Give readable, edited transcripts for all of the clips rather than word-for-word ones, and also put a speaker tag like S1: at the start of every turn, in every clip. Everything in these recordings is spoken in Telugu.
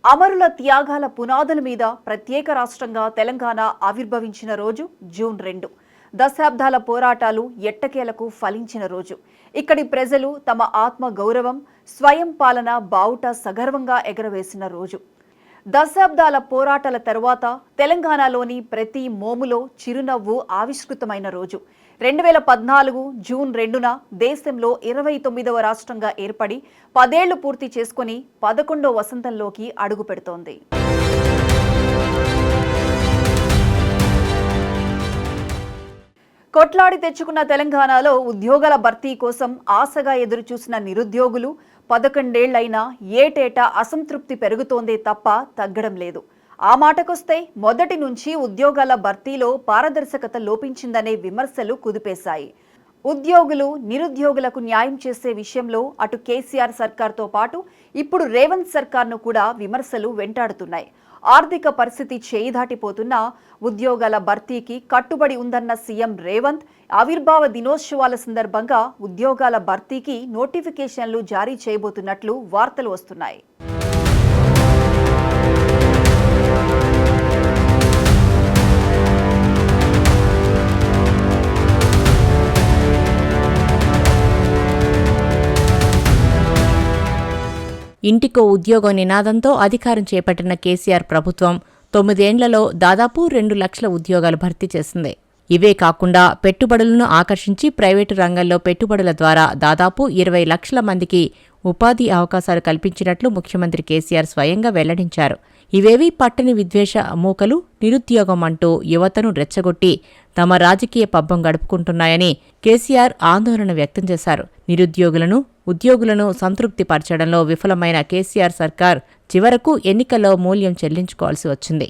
S1: అమరుల త్యాగాల పునాదుల మీద ప్రత్యేక రాష్ట్రంగా తెలంగాణ ఆవిర్భవించిన రోజు జూన్ 2. దశాబ్దాల పోరాటాలు ఎట్టకేలకు ఫలించిన రోజు. ఇక్కడి ప్రజలు తమ ఆత్మ గౌరవం, స్వయం పాలన బావుట సగర్వంగా ఎగరవేసిన రోజు. దశాబ్దాల పోరాటాల తరువాత తెలంగాణలోని ప్రతి మోములో చిరునవ్వు ఆవిష్కృతమైన రోజు. 2014 జూన్ 2న దేశంలో 29వ రాష్ట్రంగా ఏర్పడి 10 ఏళ్లు పూర్తి చేసుకుని 11వ వసంతంలోకి అడుగు పెడుతోంది. కొట్లాడి తెచ్చుకున్న తెలంగాణలో ఉద్యోగాల భర్తీ కోసం ఆశగా ఎదురుచూసిన నిరుద్యోగులు 11 ఏళ్లైనా ఏటేటా అసంతృప్తి పెరుగుతోందే తప్ప తగ్గడం లేదు. ఆ మాటకొస్తే మొదటి నుంచి ఉద్యోగాల భర్తీలో పారదర్శకత లోపించిందనే విమర్శలు కుదిపేశాయి. ఉద్యోగులు, నిరుద్యోగులకు న్యాయం చేసే విషయంలో అటు కేసీఆర్ సర్కార్తో పాటు ఇప్పుడు రేవంత్ సర్కార్ను కూడా విమర్శలు వెంటాడుతున్నాయి. ఆర్థిక పరిస్థితి చేయి దాటిపోతున్నా ఉద్యోగాల భర్తీకి కట్టుబడి ఉందన్న సీఎం రేవంత్ ఆవిర్భావ దినోత్సవాల సందర్భంగా ఉద్యోగాల భర్తీకి నోటిఫికేషన్లు జారీ చేయబోతున్నట్లు వార్తలు వస్తున్నాయి.
S2: ఇంటికో ఉద్యోగం నినాదంతో అధికారం చేపట్టిన కేసీఆర్ ప్రభుత్వం 9 ఏళ్లలో దాదాపు 2 లక్షల ఉద్యోగాలు భర్తీ చేసింది. ఇవే కాకుండా పెట్టుబడులను ఆకర్షించి ప్రైవేటు రంగంలో పెట్టుబడుల ద్వారా దాదాపు 20 లక్షల మందికి ఉపాధి అవకాశాలు కల్పించినట్లు ముఖ్యమంత్రి కేసీఆర్ స్వయంగా వెల్లడించారు. ఇవేవీ పట్టని విద్వేష మూకలు నిరుద్యోగం అంటూ యువతను రెచ్చగొట్టి తమ రాజకీయ పబ్బం గడుపుకుంటున్నాయని కేసీఆర్ ఆందోళన వ్యక్తం చేశారు. నిరుద్యోగులను, ఉద్యోగులను సంతృప్తి పరచడంలో విఫలమైన కేసీఆర్ సర్కార్ చివరకు ఎన్నికల్లో మూల్యం చెల్లించుకోవాల్సి వచ్చింది.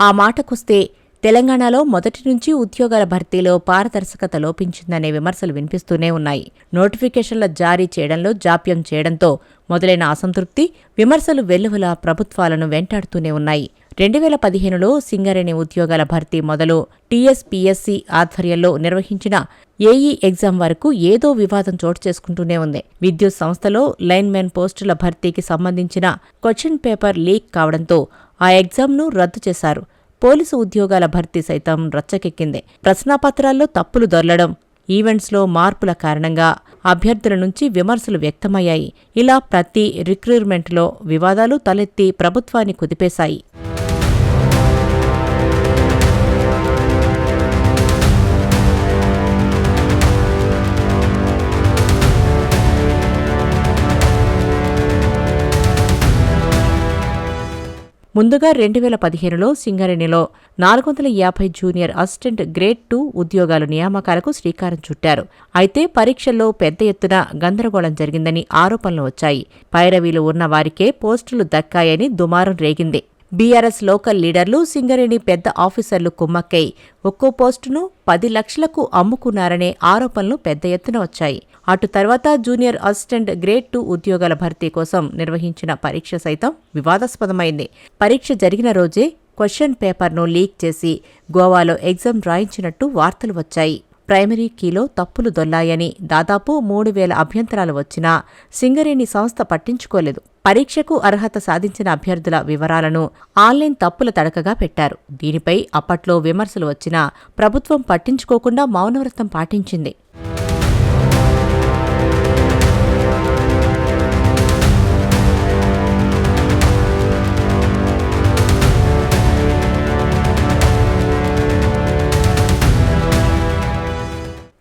S2: ఆ మాటకొస్తే తెలంగాణలో మొదటి నుంచి ఉద్యోగాల భర్తీలో పారదర్శకత లోపించిందనే విమర్శలు వినిపిస్తూనే ఉన్నాయి. నోటిఫికేషన్ల జారీ చేయడంలో జాప్యం చేయడంతో మొదలైన అసంతృప్తి, విమర్శలు వెల్లువలా ప్రభుత్వాలను వెంటాడుతూనే ఉన్నాయి. 2015లో సింగరేణి ఉద్యోగాల భర్తీ మొదలు టీఎస్పీఎస్సీ ఆధ్వర్యంలో నిర్వహించిన ఏఈ ఎగ్జామ్ వరకు ఏదో వివాదం చోటు చేసుకుంటూనే ఉంది. విద్యుత్ సంస్థలో లైన్మెన్ పోస్టుల భర్తీకి సంబంధించిన క్వశ్చన్ పేపర్ లీక్ కావడంతో ఆ ఎగ్జామ్ను రద్దు చేశారు. పోలీసు ఉద్యోగాల భర్తీ సైతం రచ్చకెక్కింది. ప్రశ్నాపత్రాల్లో తప్పులు దొర్లడం, ఈవెంట్స్లో మార్పుల కారణంగా అభ్యర్థుల నుంచి విమర్శలు వ్యక్తమయ్యాయి. ఇలా ప్రతి రిక్రూట్మెంట్లో వివాదాలు తలెత్తి ప్రభుత్వాన్ని కుదిపేశాయి. ముందుగా 2015లో సింగరేణిలో 450 జూనియర్ అసిస్టెంట్ గ్రేడ్ 2 ఉద్యోగాల నియామకాలకు శ్రీకారం చుట్టారు. అయితే పరీక్షల్లో పెద్ద ఎత్తున గందరగోళం జరిగిందని ఆరోపణలు వచ్చాయి. పైరవీలు ఉన్న వారికే పోస్టులు దక్కాయని దుమారం రేగింది. బీఆర్ఎస్ లోకల్ లీడర్లు, సింగరేణి పెద్ద ఆఫీసర్లు కుమ్మక్కై ఒక్కో పోస్టును 10 లక్షలకు అమ్ముకున్నారనే ఆరోపణలు పెద్ద ఎత్తున వచ్చాయి. అటు తర్వాత జూనియర్ అసిస్టెంట్ గ్రేడ్ 2 ఉద్యోగాల భర్తీ కోసం నిర్వహించిన పరీక్ష సైతం వివాదాస్పదమైంది. పరీక్ష జరిగిన రోజే క్వశ్చన్ పేపర్ను లీక్ చేసి గోవాలో ఎగ్జామ్ రాయించినట్టు వార్తలు వచ్చాయి. ప్రైమరీ కీలో తప్పులు దొల్లాయని దాదాపు 3000 అభ్యంతరాలు వచ్చినా సింగరేణి సంస్థ పట్టించుకోలేదు. పరీక్షకు అర్హత సాధించిన అభ్యర్థుల వివరాలను ఆన్లైన్ తప్పుల తడకగా పెట్టారు. దీనిపై అప్పట్లో విమర్శలు వచ్చినా ప్రభుత్వం పట్టించుకోకుండా మౌనవ్రతం పాటించింది.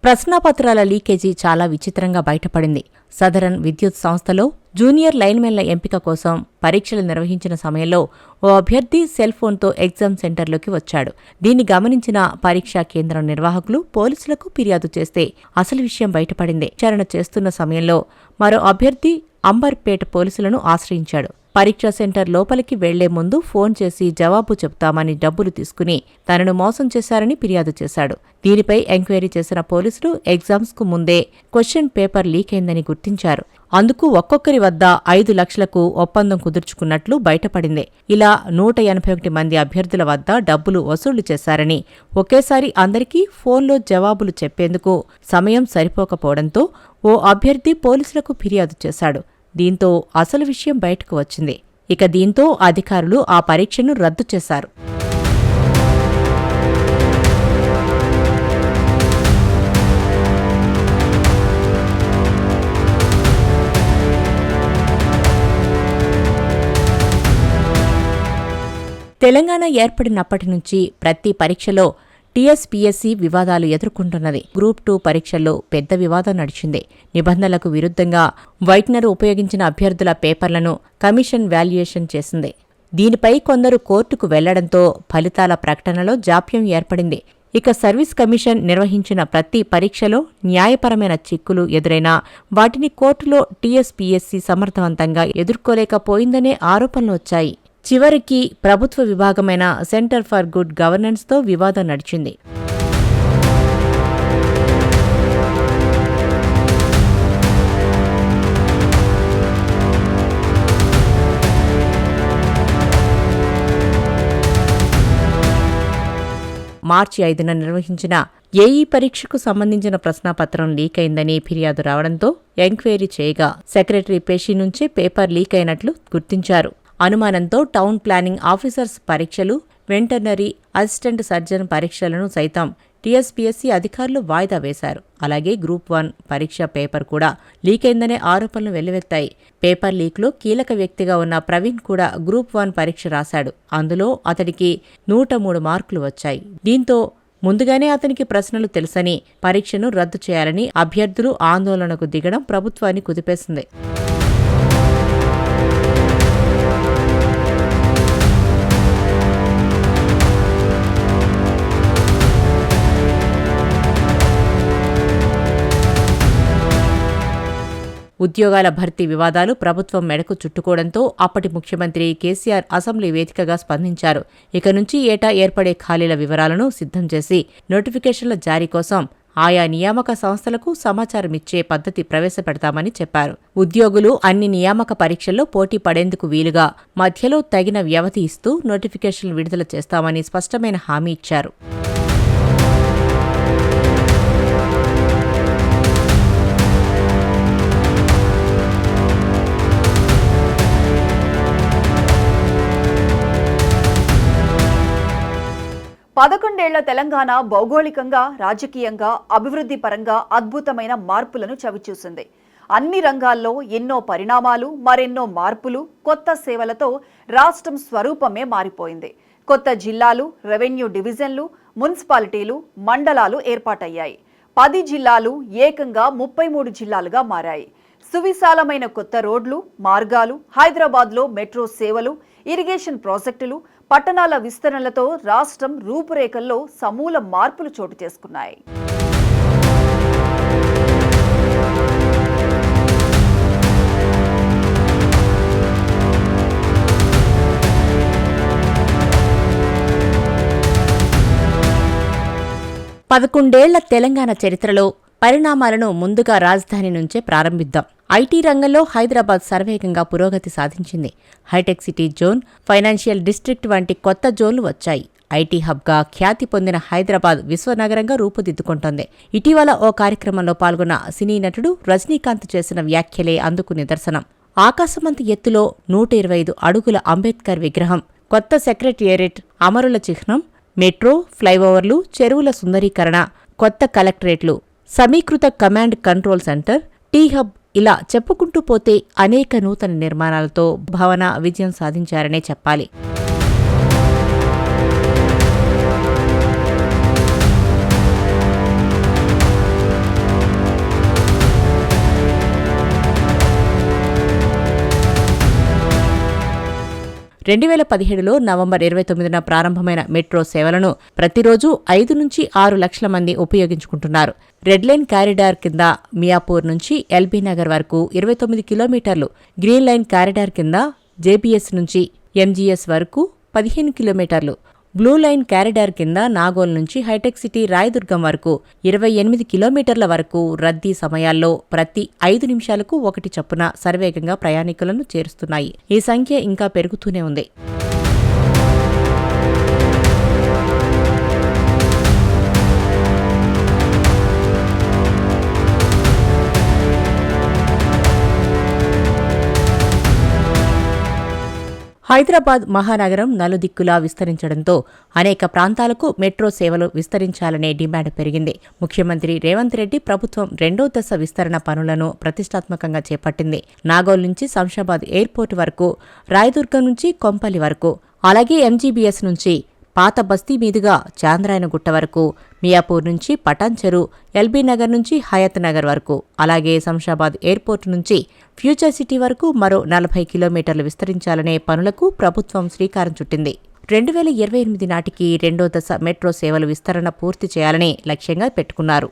S2: ప్రశ్నాపత్రాల లీకేజీ చాలా విచిత్రంగా బయటపడింది. సదరన్ విద్యుత్ సంస్థలో జూనియర్ లైన్మెన్ల ఎంపిక కోసం పరీక్షలు నిర్వహించిన సమయంలో ఓ అభ్యర్థి సెల్ ఫోన్తో ఎగ్జామ్ సెంటర్లోకి వచ్చాడు. దీన్ని గమనించిన పరీక్షా కేంద్రం నిర్వాహకులు పోలీసులకు ఫిర్యాదు చేస్తే అసలు విషయం బయటపడింది. విచారణ చేస్తున్న సమయంలో మరో అభ్యర్థి అంబర్పేట పోలీసులను ఆశ్రయించాడు. పరీక్షా సెంటర్ లోపలికి వెళ్లే ముందు ఫోన్ చేసి జవాబు చెప్తామని డబ్బులు తీసుకుని తనను మోసం చేశారని ఫిర్యాదు చేశాడు. దీనిపై ఎంక్వైరీ చేసిన పోలీసులు ఎగ్జామ్స్కు ముందే క్వశ్చన్ పేపర్ లీక్ అయిందని గుర్తించారు. అందుకు ఒక్కొక్కరి వద్ద 5 లక్షలకు ఒప్పందం కుదుర్చుకున్నట్లు బయటపడింది. ఇలా 181 మంది అభ్యర్థుల వద్ద డబ్బులు వసూలు చేశారని, ఒకేసారి అందరికీ ఫోన్లో జవాబులు చెప్పేందుకు సమయం సరిపోకపోవడంతో ఓ అభ్యర్థి పోలీసులకు ఫిర్యాదు చేశాడు. దీంతో అసలు విషయం బయటకు వచ్చింది. ఇక దీంతో అధికారులు ఆ పరీక్షను రద్దు చేశారు. తెలంగాణ ఏర్పడినప్పటి నుంచి ప్రతి పరీక్షలో టీఎస్పీఎస్సీ వివాదాలు ఎదుర్కొంటున్నది. గ్రూప్ 2 పరీక్షల్లో పెద్ద వివాదం నడిచింది. నిబంధనలకు విరుద్ధంగా వైట్నర్ ఉపయోగించిన అభ్యర్థుల పేపర్లను కమిషన్ వాల్యుయేషన్ చేసింది. దీనిపై కొందరు కోర్టుకు వెళ్లడంతో ఫలితాల ప్రకటనలో జాప్యం ఏర్పడింది. ఇక సర్వీస్ కమిషన్ నిర్వహించిన ప్రతి పరీక్షలో న్యాయపరమైన చిక్కులు ఎదురైనా వాటిని కోర్టులో టీఎస్పీఎస్సీ సమర్థవంతంగా ఎదుర్కోలేకపోయిందనే ఆరోపణలు వచ్చాయి. చివరికి ప్రభుత్వ విభాగమైన సెంటర్ ఫర్ గుడ్ గవర్నెన్స్తో వివాదం నడిచింది. మార్చి 5న నిర్వహించిన ఏఈ పరీక్షకు సంబంధించిన ప్రశ్నాపత్రం లీక్ అయిందని ఫిర్యాదు రావడంతో ఎంక్వైరీ చేయగా సెక్రటరీ పేషీ నుంచే పేపర్ లీక్ అయినట్లు గుర్తించారు. అనుమానంతో టౌన్ ప్లానింగ్ ఆఫీసర్స్ పరీక్షలు, వెటర్నరీ అసిస్టెంట్ సర్జన్ పరీక్షలను సైతం టీఎస్పీఎస్సీ అధికారులు వాయిదా వేశారు. అలాగే గ్రూప్ 1 పరీక్ష పేపర్ కూడా లీక్ అయిందనే ఆరోపణలు వెల్లువెత్తాయి. పేపర్ లీక్లో కీలక వ్యక్తిగా ఉన్న ప్రవీణ్ కూడా గ్రూప్ 1 పరీక్ష రాశాడు. అందులో అతడికి 103 మార్కులు వచ్చాయి. దీంతో ముందుగానే అతనికి ప్రశ్నలు తెలుసని పరీక్షను రద్దు చేయాలని అభ్యర్థులు ఆందోళనకు దిగడం ప్రభుత్వాన్ని కుదిపేసింది. ఉద్యోగాల భర్తీ వివాదాలు ప్రభుత్వం మెడకు చుట్టుకోవడంతో అప్పటి ముఖ్యమంత్రి కేసీఆర్ అసెంబ్లీ వేదికగా స్పందించారు. ఇక నుంచి ఏటా ఏర్పడే ఖాళీల వివరాలను సిద్ధం చేసి నోటిఫికేషన్ల జారీ కోసం ఆయా నియామక సంస్థలకు సమాచారమిచ్చే పద్ధతి ప్రవేశపెడతామని చెప్పారు. ఉద్యోగులు అన్ని నియామక పరీక్షల్లో పోటీ పడేందుకు వీలుగా మధ్యలో తగిన వ్యవధి ఇస్తూ నోటిఫికేషన్లు విడుదల చేస్తామని స్పష్టమైన హామీ ఇచ్చారు.
S1: పదకొండేళ్ల తెలంగాణ భౌగోళికంగా, రాజకీయంగా, అభివృద్ధి పరంగా అద్భుతమైన మార్పులను చవిచూసింది. అన్ని రంగాల్లో ఎన్నో పరిణామాలు, మరెన్నో మార్పులు, కొత్త సేవలతో రాష్ట్రం స్వరూపమే మారిపోయింది. కొత్త జిల్లాలు, రెవెన్యూ డివిజన్లు, మున్సిపాలిటీలు, మండలాలు ఏర్పాటయ్యాయి. 10 జిల్లాలు ఏకంగా 33 జిల్లాలుగా మారాయి. సువిశాలమైన కొత్త రోడ్లు, మార్గాలు, హైదరాబాద్లో మెట్రో సేవలు, ఇరిగేషన్ ప్రాజెక్టులు, పట్టణాల విస్తరణలతో రాష్ట్రం రూపురేఖల్లో సమూల మార్పులు చోటు చేసుకున్నాయి.
S2: పదకొండేళ్ల తెలంగాణ చరిత్రలో పరిణామాలను ముందుగా రాజధాని నుంచే ప్రారంభిద్దాం. ఐటీ రంగంలో హైదరాబాద్ శరవేగంగా పురోగతి సాధించింది. Hitech city zone, financial district వంటి కొత్త జోన్లు వచ్చాయి. ఐటీ హబ్గా ఖ్యాతి పొందిన హైదరాబాద్ విశ్వనగరంగా రూపుదిద్దుకుంటోంది. ఇటీవల ఓ కార్యక్రమంలో పాల్గొన్న సినీ నటుడు రజనీకాంత్ చేసిన వ్యాఖ్యలే అందుకు నిదర్శనం. ఆకాశమంత ఎత్తులో 125 అడుగుల అంబేద్కర్ విగ్రహం, కొత్త సెక్రటేరియట్, అమరుల చిహ్నం, మెట్రో, ఫ్లైఓవర్లు, చెరువుల సుందరీకరణ, కొత్త కలెక్టరేట్లు, సమీకృత command control centre, T hub, ఇలా చెప్పుకుంటూ పోతే అనేక నూతన నిర్మాణాలతో భవన విజయం సాధించారనే చెప్పాలి. నవంబర్ 29న ప్రారంభమైన మెట్రో సేవలను ప్రతిరోజు 5 నుంచి 6 లక్షల మంది ఉపయోగించుకుంటున్నారు. రెడ్ లైన్ కారిడార్ కింద మియాపూర్ నుంచి ఎల్బీనగర్ వరకు 29 కిలోమీటర్లు, గ్రీన్ లైన్ కారిడార్ కింద జేబీఎస్ నుంచి ఎంజీఎస్ వరకు 15 కిలోమీటర్లు, బ్లూ లైన్ కారిడార్ కింద నాగోల్ నుంచి హైటెక్ సిటీ రాయదుర్గం వరకు 28 కిలోమీటర్ల వరకు రద్దీ సమయాల్లో ప్రతి 5 నిమిషాలకు ఒకటి చొప్పున శరవేగంగా ప్రయాణికులను చేరుస్తున్నాయి. ఈ సంఖ్య ఇంకా పెరుగుతూనే ఉంది. హైదరాబాద్ మహానగరం నలుదిక్కులా విస్తరించడంతో అనేక ప్రాంతాలకు మెట్రో సేవలు విస్తరించాలనే డిమాండ్ పెరిగింది. ముఖ్యమంత్రి రేవంత్ రెడ్డి ప్రభుత్వం 2వ దశ విస్తరణ పనులను ప్రతిష్టాత్మకంగా చేపట్టింది. నాగోల్ నుంచి శంషాబాద్ ఎయిర్పోర్టు వరకు, రాయదుర్గం నుంచి కొంపల్లి వరకు, అలాగే ఎంజీబీఎస్ నుంచి పాత బస్తీ మీదుగా చాంద్రాయనగుట్ట వరకు, మియాపూర్ నుంచి పటాన్చెరు, ఎల్బీ నగర్ నుంచి హయత్ నగర్ వరకు, అలాగే శంషాబాద్ ఎయిర్పోర్టు నుంచి ఫ్యూచర్ సిటీ వరకు మరో 40 కిలోమీటర్లు విస్తరించాలనే పనులకు ప్రభుత్వం శ్రీకారం చుట్టింది. 2028 నాటికి 2వ దశ మెట్రో సేవలు విస్తరణ పూర్తి చేయాలని లక్ష్యంగా పెట్టుకున్నారు.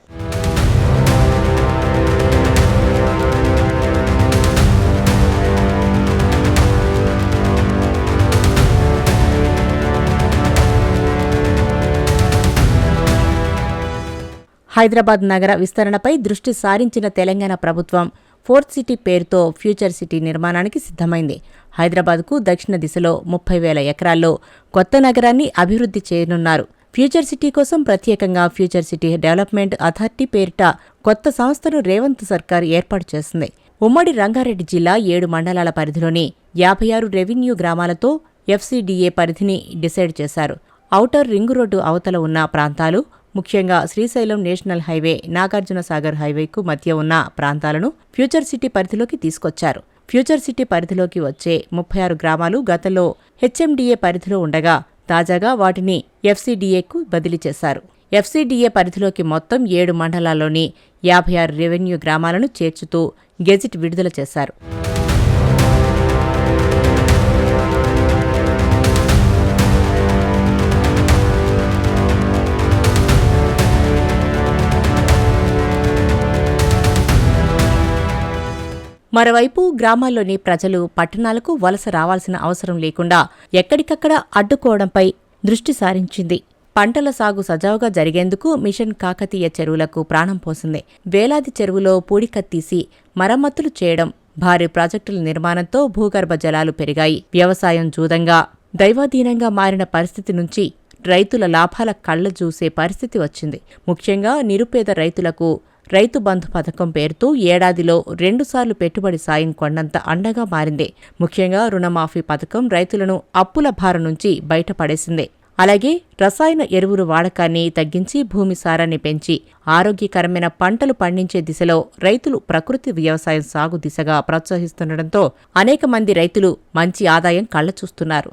S2: హైదరాబాద్ నగర విస్తరణపై దృష్టి సారించిన తెలంగాణ ప్రభుత్వం ఫోర్త్ సిటీ పేరుతో ఫ్యూచర్ సిటీ నిర్మాణానికి సిద్ధమైంది. హైదరాబాద్కు దక్షిణ దిశలో 30,000 ఎకరాల్లో కొత్త నగరాన్ని అభివృద్ధి చేయనున్నారు. ఫ్యూచర్ సిటీ కోసం ప్రత్యేకంగా ఫ్యూచర్ సిటీ డెవలప్మెంట్ అథారిటీ పేరిట కొత్త సంస్థను రేవంత్ సర్కార్ ఏర్పాటు చేసింది. ఉమ్మడి రంగారెడ్డి జిల్లా 7 మండలాల పరిధిలోని 56 రెవెన్యూ గ్రామాలతో ఎఫ్సీడీఏ పరిధిని డిసైడ్ చేశారు. ఔటర్ రింగు రోడ్డు అవతల ఉన్న ప్రాంతాలు, ముఖ్యంగా శ్రీశైలం నేషనల్ హైవే, నాగార్జునసాగర్ హైవేకు మధ్య ఉన్న ప్రాంతాలను ఫ్యూచర్ సిటీ పరిధిలోకి తీసుకొచ్చారు. ఫ్యూచర్ సిటీ పరిధిలోకి వచ్చే 36 గ్రామాలు గతంలో హెచ్ఎండీఏ పరిధిలో ఉండగా తాజాగా వాటిని ఎఫ్సీడీఏకు బదిలీ చేశారు. ఎఫ్సీడీఏ పరిధిలోకి మొత్తం 7 మండలాల్లోని 56 రెవెన్యూ గ్రామాలను చేర్చుతూ గెజిట్ విడుదల చేశారు. మరోవైపు గ్రామాల్లోని ప్రజలు పట్టణాలకు వలస రావాల్సిన అవసరం లేకుండా ఎక్కడికక్కడ అడ్డుకోవడంపై దృష్టి సారించింది. పంటల సాగు సజావుగా జరిగేందుకు మిషన్ కాకతీయ చెరువులకు ప్రాణం పోసింది. వేలాది చెరువులో పూడికత్తీసి మరమ్మతులు చేయడం, భారీ ప్రాజెక్టుల నిర్మాణంతో భూగర్భ జలాలు పెరిగాయి. వ్యవసాయం జూదంగా, దైవాధీనంగా మారిన పరిస్థితి నుంచి రైతుల లాభాల కళ్ల చూసే పరిస్థితి వచ్చింది. ముఖ్యంగా నిరుపేద రైతులకు రైతు బంధు పథకం పేరుతో ఏడాదిలో 2 సార్లు పెట్టుబడి సాయం కొండంత అండగా మారింది. ముఖ్యంగా రుణమాఫీ పథకం రైతులను అప్పుల భారం నుంచి బయటపడేసింది. అలాగే రసాయన ఎరువుల వాడకాన్ని తగ్గించి భూమి సారాన్ని పెంచి ఆరోగ్యకరమైన పంటలు పండించే దిశలో రైతులు ప్రకృతి వ్యవసాయం సాగు దిశగా ప్రోత్సహిస్తుండటంతో అనేక మంది రైతులు మంచి ఆదాయం కళ్లచూస్తున్నారు.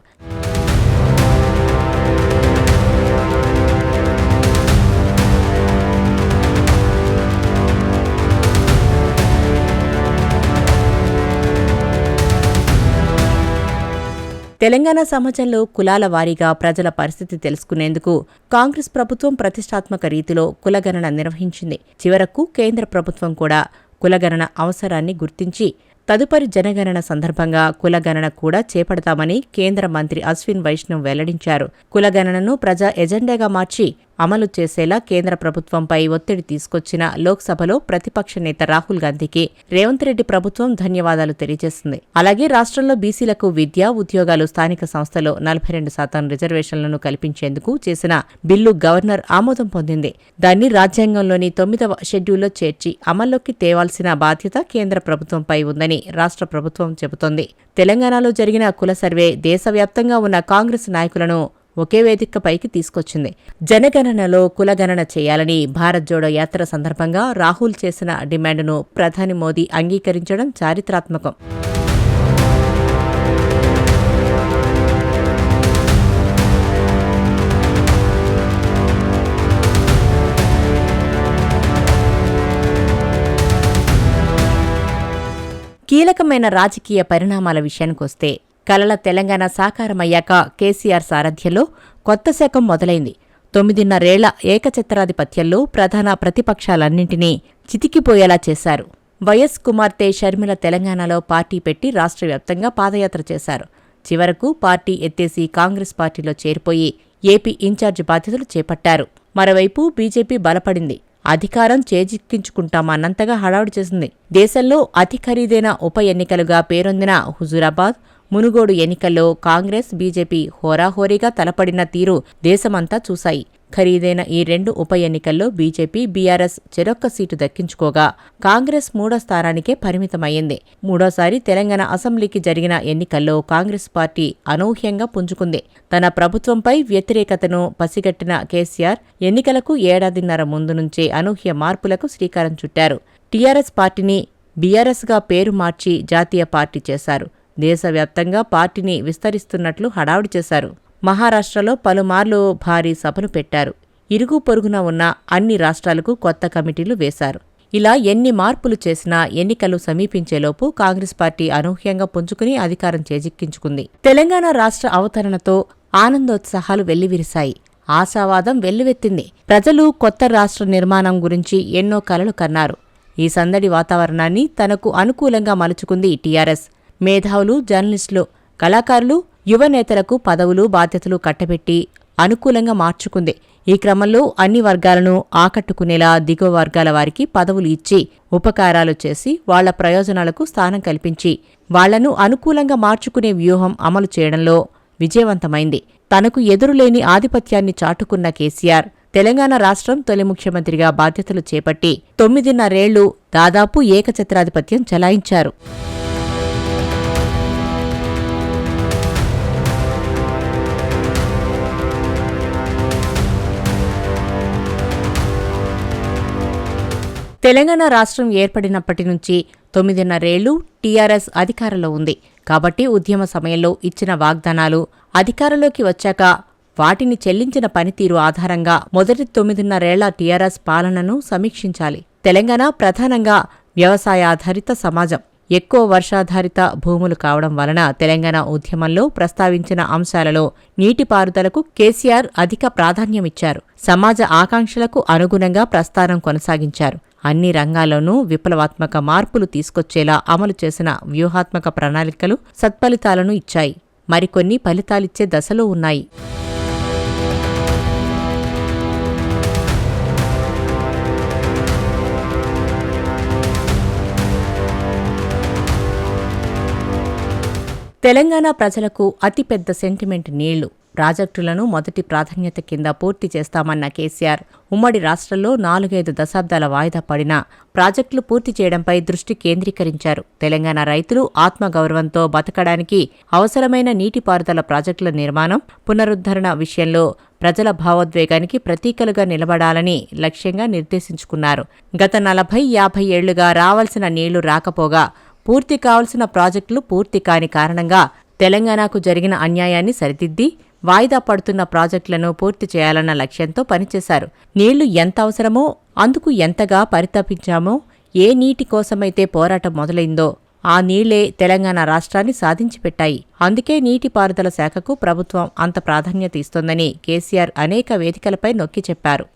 S2: తెలంగాణ సమాజంలో కులాల వారీగా ప్రజల పరిస్థితి తెలుసుకునేందుకు కాంగ్రెస్ ప్రభుత్వం ప్రతిష్టాత్మక రీతిలో కులగణన నిర్వహించింది. చివరకు కేంద్ర ప్రభుత్వం కూడా కులగణన అవసరాన్ని గుర్తించి తదుపరి జనగణన సందర్భంగా కులగణన కూడా చేపడతామని కేంద్ర మంత్రి అశ్విన్ వైష్ణవ్ వెల్లడించారు. కులగణనను ప్రజా ఎజెండాగా మార్చి అమలు చేసేలా కేంద్ర ప్రభుత్వంపై ఒత్తిడి తీసుకొచ్చిన లోక్సభలో ప్రతిపక్ష నేత రాహుల్ గాంధీకి రేవంత్ రెడ్డి ప్రభుత్వం ధన్యవాదాలు తెలియజేసింది. అలాగే రాష్ట్రంలో బీసీలకు విద్య, ఉద్యోగాలు, స్థానిక సంస్థలో 42% రిజర్వేషన్లను కల్పించేందుకు చేసిన బిల్లు గవర్నర్ ఆమోదం పొందింది. దాన్ని రాజ్యాంగంలోని 9వ షెడ్యూల్లో చేర్చి అమల్లోకి తేవాల్సిన బాధ్యత కేంద్ర ప్రభుత్వంపై ఉందని రాష్ట్ర ప్రభుత్వం చెబుతోంది. తెలంగాణలో జరిగిన కుల సర్వే దేశవ్యాప్తంగా ఉన్న కాంగ్రెస్ నాయకులను ఒకే వేదికపైకి తీసుకొచ్చింది. జనగణనలో కులగణన చేయాలని భారత్ జోడో యాత్ర సందర్భంగా రాహుల్ చేసిన డిమాండ్ను ప్రధాని మోదీ అంగీకరించడం చారిత్రాత్మకం. కీలకమైన రాజకీయ పరిణామాల విషయానికొస్తే కలల తెలంగాణ సాకారమయ్యాక కేసీఆర్ సారథ్యంలో కొత్త శకం మొదలైంది. 9.5 ఏకఛత్రాధిపత్యంలో ప్రధాన ప్రతిపక్షాలన్నింటినీ చితికిపోయేలా చేశారు. వైఎస్ కుమార్తె షర్మిల తెలంగాణలో పార్టీ పెట్టి రాష్ట్ర వ్యాప్తంగా పాదయాత్ర చేశారు. చివరకు పార్టీ ఎత్తేసి కాంగ్రెస్ పార్టీలో చేరిపోయి ఏపీ ఇన్ఛార్జి బాధ్యతలు చేపట్టారు. మరోవైపు బీజేపీ బలపడింది. అధికారం చేజిక్కించుకుంటామన్నంతగా హడావుడి చేసింది. దేశంలో అతి ఖరీదైన ఉప ఎన్నికలుగా పేరొందిన హుజూరాబాద్, మునుగోడు ఎన్నికల్లో కాంగ్రెస్, బీజేపీ హోరాహోరీగా తలపడిన తీరు దేశమంతా చూశాయి. ఖరీదైన ఈ 2 ఉప ఎన్నికల్లో బీజేపీ, బీఆర్ఎస్ చెరొక్క సీటు దక్కించుకోగా కాంగ్రెస్ 3వ స్థానానికే పరిమితమయ్యింది. మూడోసారి తెలంగాణ అసెంబ్లీకి జరిగిన ఎన్నికల్లో కాంగ్రెస్ పార్టీ అనూహ్యంగా పుంజుకుంది. తన ప్రభుత్వంపై వ్యతిరేకతను పసిగట్టిన కేసీఆర్ ఎన్నికలకు ఏడాదిన్నర ముందు నుంచే అనూహ్య మార్పులకు శ్రీకారం చుట్టారు. టీఆర్ఎస్ పార్టీని బీఆర్ఎస్గా పేరు మార్చి జాతీయ పార్టీ చేశారు. దేశవ్యాప్తంగా పార్టీని విస్తరిస్తున్నట్లు హడావుడి చేశారు. మహారాష్ట్రలో పలుమార్లు భారీ సభలు పెట్టారు. ఇరుగు పొరుగున ఉన్న అన్ని రాష్ట్రాలకు కొత్త కమిటీలు వేశారు. ఇలా ఎన్ని మార్పులు చేసినా ఎన్నికలు సమీపించేలోపు కాంగ్రెస్ పార్టీ అనూహ్యంగా పుంజుకుని అధికారం చేజిక్కించుకుంది. తెలంగాణ రాష్ట్ర అవతరణతో ఆనందోత్సాహాలు వెల్లివిరిశాయి. ఆశావాదం వెల్లువెత్తింది. ప్రజలు కొత్త రాష్ట్ర నిర్మాణం గురించి ఎన్నో కలలు కన్నారు. ఈ సందడి వాతావరణాన్ని తనకు అనుకూలంగా మలుచుకుంది టీఆర్ఎస్. మేధావులు, జర్నలిస్టులు, కళాకారులు, యువనేతలకు పదవులు, బాధ్యతలు కట్టబెట్టి అనుకూలంగా మార్చుకుంది. ఈ క్రమంలో అన్ని వర్గాలను ఆకట్టుకునేలా దిగువ వర్గాల వారికి పదవులు ఇచ్చి, ఉపకారాలు చేసి, వాళ్ల ప్రయోజనాలకు స్థానం కల్పించి, వాళ్లను అనుకూలంగా మార్చుకునే వ్యూహం అమలు చేయడంలో విజయవంతమైంది. తనకు ఎదురులేని ఆధిపత్యాన్ని చాటుకున్న కేసీఆర్ తెలంగాణ రాష్ట్రం తొలి ముఖ్యమంత్రిగా బాధ్యతలు చేపట్టి 9.5 దాదాపు ఏకఛత్రాధిపత్యం చెలాయించారు. తెలంగాణ రాష్ట్రం ఏర్పడినప్పటి నుంచి 9.5 టీఆర్ఎస్ అధికారంలో ఉంది. కాబట్టి ఉద్యమ సమయంలో ఇచ్చిన వాగ్దానాలు, అధికారంలోకి వచ్చాక వాటిని చెల్లించిన పనితీరు ఆధారంగా మొదటి 9.5 టీఆర్ఎస్ పాలనను సమీక్షించాలి. తెలంగాణ ప్రధానంగా వ్యవసాయాధారిత సమాజం. ఎక్కువ వర్షాధారిత భూములు కావడం వలన తెలంగాణ ఉద్యమంలో ప్రస్తావించిన అంశాలలో నీటిపారుదలకు కేసీఆర్ అధిక ప్రాధాన్యమిచ్చారు. సమాజ ఆకాంక్షలకు అనుగుణంగా ప్రస్థానం కొనసాగించారు. అన్ని రంగాల్లోనూ విప్లవాత్మక మార్పులు తీసుకొచ్చేలా అమలు చేసిన వ్యూహాత్మక ప్రణాళికలు సత్ఫలితాలను ఇచ్చాయి. మరికొన్ని ఫలితాలిచ్చే దశలో ఉన్నాయి. తెలంగాణ ప్రజలకు అతిపెద్ద సెంటిమెంట్ నీళ్లు. ప్రాజెక్టులను మొదటి ప్రాధాన్యత కింద పూర్తి చేస్తామన్న కేసీఆర్ ఉమ్మడి రాష్ట్రంలో 4-5 దశాబ్దాల వాయిదా పడిన ప్రాజెక్టులు పూర్తి చేయడంపై దృష్టి కేంద్రీకరించారు. తెలంగాణ రైతులు ఆత్మగౌరవంతో బతకడానికి అవసరమైన నీటిపారుదల ప్రాజెక్టుల నిర్మాణం, పునరుద్ధరణ విషయంలో ప్రజల భావోద్వేగానికి ప్రతీకలుగా నిలబడాలని లక్ష్యంగా నిర్దేశించుకున్నారు. గత 40-50 ఏళ్లుగా రావాల్సిన నీళ్లు రాకపోగా పూర్తి కావాల్సిన ప్రాజెక్టులు పూర్తి కాని కారణంగా తెలంగాణకు జరిగిన అన్యాయాన్ని సరిదిద్ది వాయిదా పడుతున్న ప్రాజెక్టులను పూర్తి చేయాలన్న లక్ష్యంతో పనిచేశారు. నీళ్లు ఎంత అవసరమో, అందుకు ఎంతగా పరితపించామో, ఏ నీటి కోసమైతే పోరాటం మొదలైందో ఆ నీళ్లే తెలంగాణ రాష్ట్రాన్ని సాధించి పెట్టాయి. అందుకే నీటిపారుదల శాఖకు ప్రభుత్వం అంత ప్రాధాన్యత ఇస్తోందని కేసీఆర్ అనేక వేదికలపై నొక్కి చెప్పారు.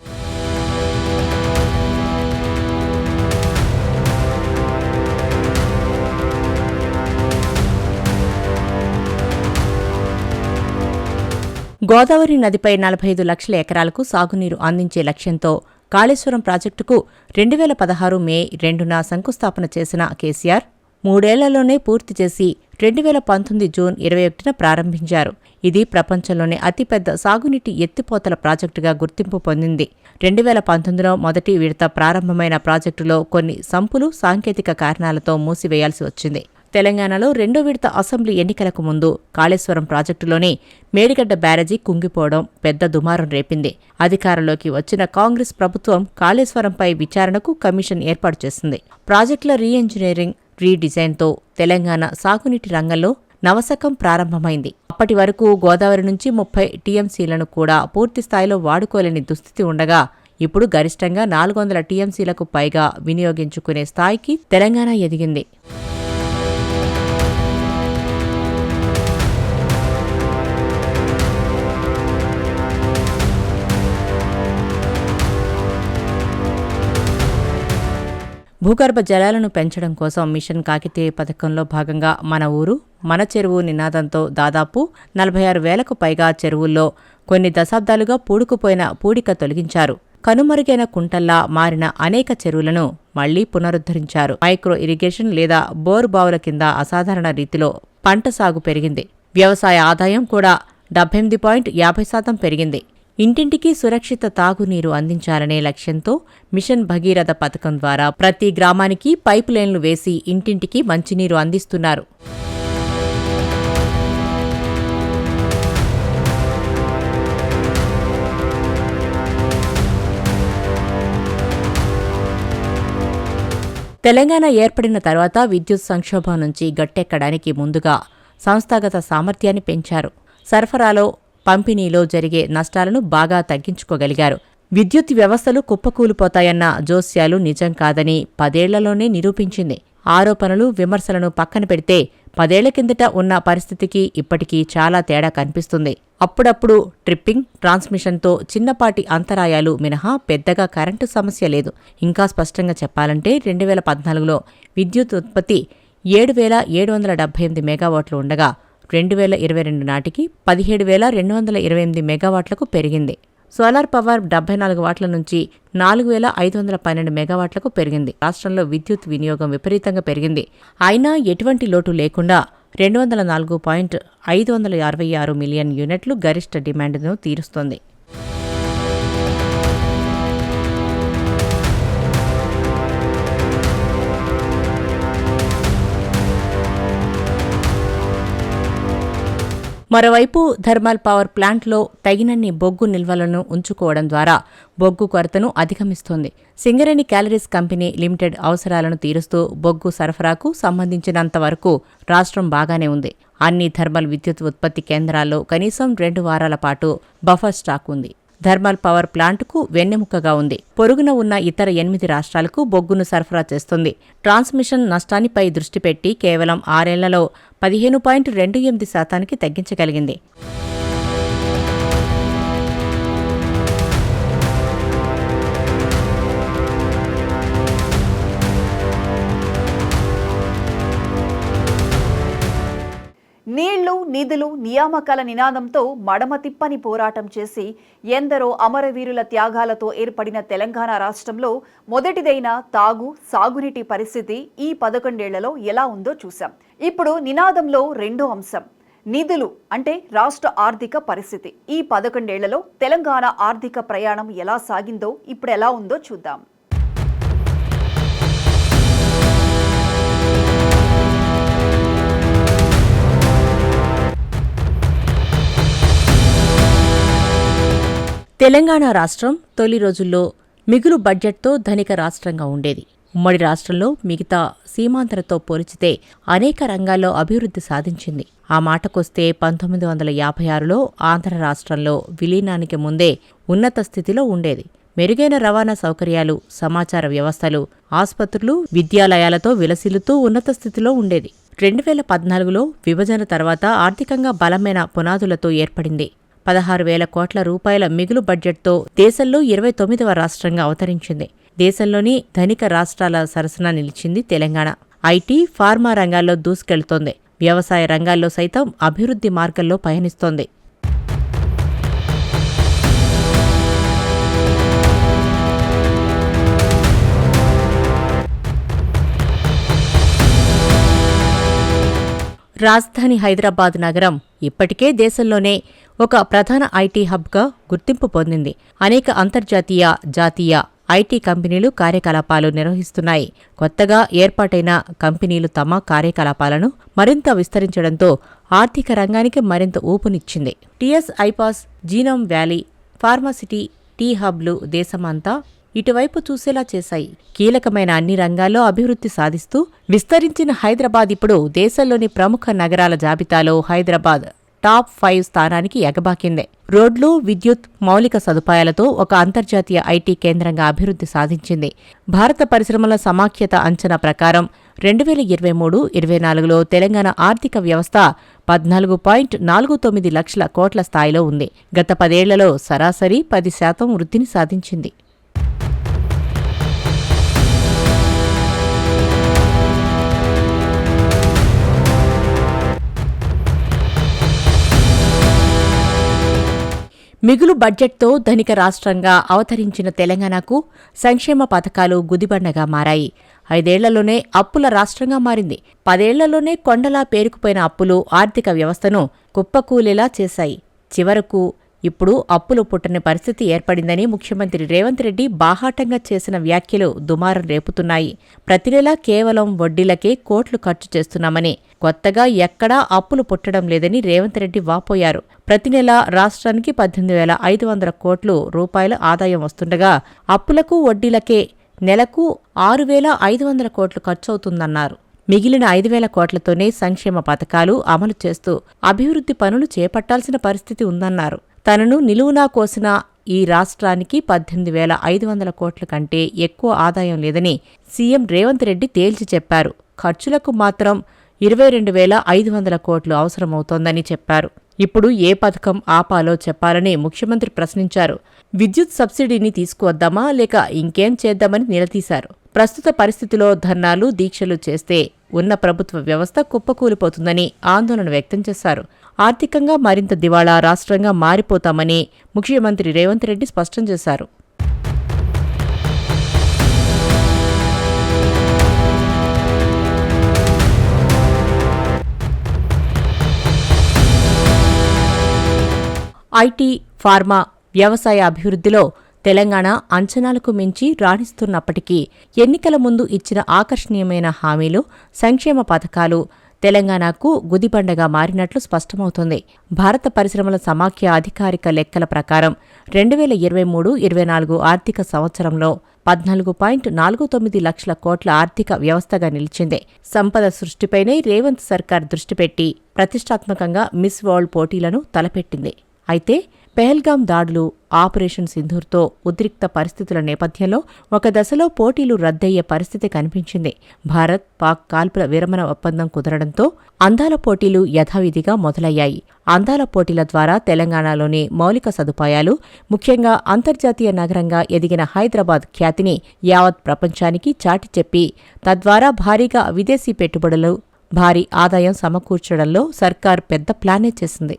S2: గోదావరి నదిపై 45 లక్షల ఎకరాలకు సాగునీరు అందించే లక్ష్యంతో కాళేశ్వరం ప్రాజెక్టుకు 2016 మే 2న శంకుస్థాపన చేసిన కేసీఆర్ 3 ఏళ్లలోనే పూర్తి చేసి 2019 జూన్ 21న ప్రారంభించారు. ఇది ప్రపంచంలోనే అతిపెద్ద సాగునీటి ఎత్తిపోతల ప్రాజెక్టుగా గుర్తింపు పొందింది. 2019లో మొదటి విడత ప్రారంభమైన ప్రాజెక్టులో కొన్ని సంపులు సాంకేతిక కారణాలతో మూసివేయాల్సి వచ్చింది. తెలంగాణలో 2వ విడత అసెంబ్లీ ఎన్నికలకు ముందు కాళేశ్వరం ప్రాజెక్టులోని మేడిగడ్డ బ్యారేజీ కుంగిపోవడం పెద్ద దుమారం రేపింది. అధికారంలోకి వచ్చిన కాంగ్రెస్ ప్రభుత్వం కాళేశ్వరంపై విచారణకు కమిషన్ ఏర్పాటు చేసింది. ప్రాజెక్టుల రీఎంజినీరింగ్, రీడిజైన్తో తెలంగాణ సాగునీటి రంగంలో నవశకం ప్రారంభమైంది. అప్పటి వరకు గోదావరి నుంచి 30 టీఎంసీలను కూడా పూర్తి స్థాయిలో వాడుకోలేని దుస్థితి ఉండగా ఇప్పుడు గరిష్టంగా 400 టీఎంసీలకు పైగా వినియోగించుకునే స్థాయికి తెలంగాణ ఎదిగింది. భూగర్భ జలాలను పెంచడం కోసం మిషన్ కాకతీయ పథకంలో భాగంగా మన ఊరు మన చెరువు నినాదంతో దాదాపు 46,000కు పైగా చెరువుల్లో కొన్ని దశాబ్దాలుగా పూడుకుపోయిన పూడిక తొలగించారు. కనుమరుగైన కుంటల్లా మారిన అనేక చెరువులను మళ్లీ పునరుద్ధరించారు. మైక్రో ఇరిగేషన్ లేదా బోరు బావుల కింద అసాధారణ రీతిలో పంట సాగు పెరిగింది. వ్యవసాయ ఆదాయం కూడా 78.50% పెరిగింది. ఇంటింటికి సురక్షిత తాగునీరు అందించాలనే లక్ష్యంతో మిషన్ భగీరథ పథకం ద్వారా ప్రతి గ్రామానికి పైపు లైన్లు వేసి ఇంటింటికి మంచినీరు అందిస్తున్నారు. తెలంగాణ ఏర్పడిన తర్వాత విద్యుత్ సంక్షోభం నుంచి గట్టెక్కడానికి ముందుగా సంస్థాగత సామర్థ్యాన్ని పెంచారు. సరఫరాలో, పంపిణీలో జరిగే నష్టాలను బాగా తగ్గించుకోగలిగారు. విద్యుత్ వ్యవస్థలు కుప్పకూలిపోతాయన్న జోస్యాలు నిజం కాదని 10 ఏళ్లలోనే నిరూపించింది. ఆరోపణలు, విమర్శలను పక్కన పెడితే 10 ఏళ్ల కిందట ఉన్న పరిస్థితికి ఇప్పటికీ చాలా తేడా కనిపిస్తుంది. అప్పుడప్పుడు ట్రిప్పింగ్, ట్రాన్స్మిషన్తో చిన్నపాటి అంతరాయాలు మినహా పెద్దగా కరెంటు సమస్య లేదు. ఇంకా స్పష్టంగా చెప్పాలంటే 2014లో విద్యుత్ ఉత్పత్తి 7,778 మెగావాట్లు ఉండగా 2022 నాటికి 17,228 మెగావాట్లకు పెరిగింది. సోలార్ పవర్ 74 వాట్ల నుంచి 4,512 మెగావాట్లకు పెరిగింది. రాష్ట్రంలో విద్యుత్ వినియోగం విపరీతంగా పెరిగింది. అయినా ఎటువంటి లోటు లేకుండా 204.566 మిలియన్ యూనిట్లు గరిష్ట డిమాండ్ను తీరుస్తోంది. మరోవైపు థర్మల్ పవర్ ప్లాంట్లో తగినన్ని బొగ్గు నిల్వలను ఉంచుకోవడం ద్వారా బొగ్గు కొరతను అధిగమిస్తోంది. సింగరేణి క్యాలరీస్ కంపెనీ లిమిటెడ్ అవసరాలను తీరుస్తూ బొగ్గు సరఫరాకు సంబంధించినంత వరకు రాష్ట్రం బాగానే ఉంది. అన్ని థర్మల్ విద్యుత్ ఉత్పత్తి కేంద్రాల్లో కనీసం 2 వారాల పాటు బఫర్ స్టాక్ ఉంది. థర్మల్ పవర్ ప్లాంటుకు వెన్నెముకగా ఉంది. పొరుగున ఉన్న ఇతర 8 రాష్ట్రాలకు బొగ్గును సరఫరా చేస్తుంది. ట్రాన్స్మిషన్ నష్టానిపై దృష్టి పెట్టి కేవలం 6 ఏళ్లలో 15.28% తగ్గించగలిగింది.
S1: నీళ్లు, నిధులు, నియామకాల నినాదంతో మడమ తిప్పని పోరాటం చేసి ఎందరో అమరవీరుల త్యాగాలతో ఏర్పడిన తెలంగాణ రాష్ట్రంలో మొదటిదైన సాగునీటి పరిస్థితి ఈ 11 ఏళ్లలో ఎలా ఉందో చూశాం. ఇప్పుడు నినాదంలో రెండో అంశం నిధులు అంటే రాష్ట్ర ఆర్థిక పరిస్థితి. ఈ 11 ఏళ్లలో తెలంగాణ ఆర్థిక ప్రయాణం ఎలా సాగిందో ఇప్పుడు ఎలా ఉందో చూద్దాం.
S2: తెలంగాణ రాష్ట్రం తొలి రోజుల్లో మిగులు బడ్జెట్తో ధనిక రాష్ట్రంగా ఉండేది. ఉమ్మడి రాష్ట్రంలో మిగతా సీమాంధ్రతో పోల్చితే అనేక రంగాల్లో అభివృద్ధి సాధించింది. ఆ మాటకొస్తే 1956లో ఆంధ్ర రాష్ట్రంలో విలీనానికి ముందే ఉన్నత స్థితిలో ఉండేది. మెరుగైన రవాణా సౌకర్యాలు, సమాచార వ్యవస్థలు, ఆస్పత్రులు, విద్యాలయాలతో విలసిల్లుతూ ఉన్నత స్థితిలో ఉండేది. 2014లో విభజన తర్వాత ఆర్థికంగా బలమైన పునాదులతో ఏర్పడింది. 16,000 కోట్ల రూపాయల మిగులు బడ్జెట్తో దేశంలో 29వ రాష్ట్రంగా అవతరించింది. దేశంలోని ధనిక రాష్ట్రాల సరసన నిలిచింది తెలంగాణ. ఐటీ, ఫార్మా రంగాల్లో దూసుకెళ్తోంది. వ్యవసాయ రంగాల్లో సైతం అభివృద్ధి మార్గంలో పయనిస్తోంది. రాజధాని హైదరాబాద్ నగరం ఇప్పటికే దేశంలోనే ఒక ప్రధాన ఐటీ హబ్గా గుర్తింపు పొందింది. అనేక అంతర్జాతీయ, జాతీయ ఐటీ కంపెనీలు కార్యకలాపాలు నిర్వహిస్తున్నాయి. కొత్తగా ఏర్పాటైన కంపెనీలు తమ కార్యకలాపాలను మరింత విస్తరించడంతో ఆర్థిక రంగానికి మరింత ఊపునిచ్చింది. TS iPASS, Genome Valley, pharma city, T హబ్లు దేశమంతా ఇటువైపు చూసేలా చేశాయి. కీలకమైన అన్ని రంగాల్లో అభివృద్ధి సాధిస్తూ విస్తరించిన హైదరాబాద్ ఇప్పుడు దేశంలోని ప్రముఖ నగరాల జాబితాలో హైదరాబాద్ టాప్ 5 స్థానానికి ఎగబాకిందే. రోడ్లు, విద్యుత్, మౌలిక సదుపాయాలతో ఒక అంతర్జాతీయ ఐటీ కేంద్రంగా అభివృద్ధి సాధించింది. భారత పరిశ్రమల సమాఖ్యత అంచనా ప్రకారం 2023-24లో తెలంగాణ ఆర్థిక వ్యవస్థ 14.49 లక్షల కోట్ల స్థాయిలో ఉంది. గత 10 ఏళ్లలో సరాసరి 10% వృద్ధిని సాధించింది. మిగులు బడ్జెట్తో ధనిక రాష్ట్రంగా అవతరించిన తెలంగాణకు సంక్షేమ పథకాలు గుదిబండగా మారాయి. 5 ఏళ్లలోనే అప్పుల రాష్ట్రంగా మారింది. 10 ఏళ్లలోనే కొండలా పేరుకుపోయిన అప్పులు ఆర్థిక వ్యవస్థను కుప్పకూలేలా చేశాయి. చివరకు ఇప్పుడు అప్పులు పుట్టని పరిస్థితి ఏర్పడిందని ముఖ్యమంత్రి రేవంత్ రెడ్డి బాహాటంగా చేసిన వ్యాఖ్యలు దుమారం రేపుతున్నాయి. ప్రతి నెలా కేవలం వడ్డీలకే కోట్లు ఖర్చు చేస్తున్నామని, కొత్తగా ఎక్కడా అప్పులు పుట్టడం లేదని రేవంత్ రెడ్డి వాపోయారు. ప్రతి నెల రాష్ట్రానికి 18,500 కోట్ల రూపాయల ఆదాయం వస్తుండగా అప్పులకు వడ్డీలకే నెలకు 6,500 కోట్లు ఖర్చవుతుందన్నారు. మిగిలిన 5,000 కోట్లతోనే సంక్షేమ పథకాలు అమలు చేస్తూ అభివృద్ధి పనులు చేపట్టాల్సిన పరిస్థితి ఉందన్నారు. తనను నిలువునా కోసిన ఈ రాష్ట్రానికి 18,500 కోట్ల కంటే ఎక్కువ ఆదాయం లేదని సీఎం రేవంత్ రెడ్డి తేల్చి చెప్పారు. ఖర్చులకు మాత్రం 22,500 కోట్లు అవసరమవుతోందని చెప్పారు. ఇప్పుడు ఏ పథకం ఆపాలో చెప్పాలని ముఖ్యమంత్రి ప్రశ్నించారు. విద్యుత్ సబ్సిడీని తీసుకువద్దామా లేక ఇంకేం చేద్దామని నిలదీశారు. ప్రస్తుత పరిస్థితిలో ధర్నాలు, దీక్షలు చేస్తే ఉన్న ప్రభుత్వ వ్యవస్థ కుప్పకూలిపోతుందని ఆందోళన వ్యక్తం చేశారు. ఆర్థికంగా మరింత దివాళా రాష్ట్రంగా మారిపోతామని ముఖ్యమంత్రి రేవంత్ రెడ్డి స్పష్టం చేశారు. ఐటీ, ఫార్మా, వ్యవసాయ అభివృద్ధిలో తెలంగాణ అంచనాలకు మించి రాణిస్తున్నప్పటికీ ఎన్నికల ముందు ఇచ్చిన ఆకర్షణీయమైన హామీలు, సంక్షేమ పథకాలు తెలంగాణకు గుదిబండగా మారినట్లు స్పష్టమవుతోంది. భారత పరిశ్రమల సమాఖ్య అధికారిక లెక్కల ప్రకారం 2023-24 ఆర్థిక సంవత్సరంలో 14.49 లక్షల కోట్ల ఆర్థిక వ్యవస్థగా నిలిచింది. సంపద సృష్టిపైనే రేవంత్ సర్కార్ దృష్టిపెట్టి ప్రతిష్టాత్మకంగా మిస్ వరల్డ్ పోటీలను తలపెట్టింది. అయితే పెహల్గాం దాడులు, ఆపరేషన్ సింధూర్తో ఉద్రిక్త పరిస్థితుల నేపథ్యంలో ఒక దశలో పోటీలు రద్దయ్యే పరిస్థితి కనిపించింది. భారత్, పాక్ కాల్పుల విరమణ ఒప్పందం కుదరడంతో అందాల పోటీలు యథావిధిగా మొదలయ్యాయి. అందాల పోటీల ద్వారా తెలంగాణలోని మౌలిక సదుపాయాలు, ముఖ్యంగా అంతర్జాతీయ నగరంగా ఎదిగిన హైదరాబాద్ ఖ్యాతిని యావత్ ప్రపంచానికి చాటి చెప్పి తద్వారా భారీగా విదేశీ పెట్టుబడులు, భారీ ఆదాయం సమకూర్చడంలో సర్కార్ పెద్ద ప్లానే చేసింది.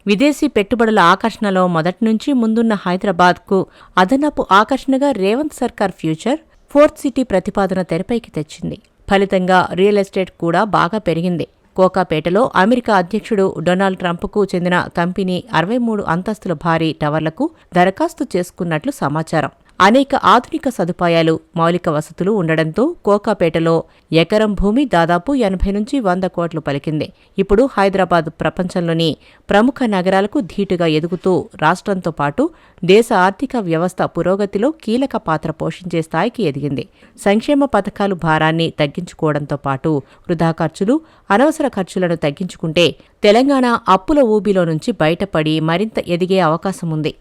S2: విదేశీ పెట్టుబడుల ఆకర్షణలో మొదట్నుంచి ముందున్న హైదరాబాద్కు అదనపు ఆకర్షణగా రేవంత్ సర్కార్ ఫ్యూచర్ 4th సిటీ ప్రతిపాదన తెరపైకి తెచ్చింది. ఫలితంగా రియల్ ఎస్టేట్ కూడా బాగా పెరిగింది. కోకాపేటలో అమెరికా అధ్యక్షుడు డొనాల్డ్ ట్రంప్కు చెందిన కంపెనీ 63 అంతస్తుల భారీ టవర్లకు దరఖాస్తు చేసుకున్నట్లు సమాచారం. అనేక ఆధునిక సదుపాయాలు, మౌలిక వసతులు ఉండడంతో కోకాపేటలో ఎకరం భూమి దాదాపు 80 నుంచి 100 కోట్లు పలికింది. ఇప్పుడు హైదరాబాద్ ప్రపంచంలోని ప్రముఖ నగరాలకు ధీటుగా ఎదుగుతూ రాష్ట్రంతో పాటు దేశ ఆర్థిక వ్యవస్థ పురోగతిలో కీలక పాత్ర పోషించే స్థాయికి ఎదిగింది. సంక్షేమ పథకాలు భారాన్ని తగ్గించుకోవడంతో పాటు వృధా ఖర్చులు, అనవసర ఖర్చులను తగ్గించుకుంటే తెలంగాణ అప్పుల ఊబిలో నుంచి బయటపడి మరింత ఎదిగే అవకాశముంది.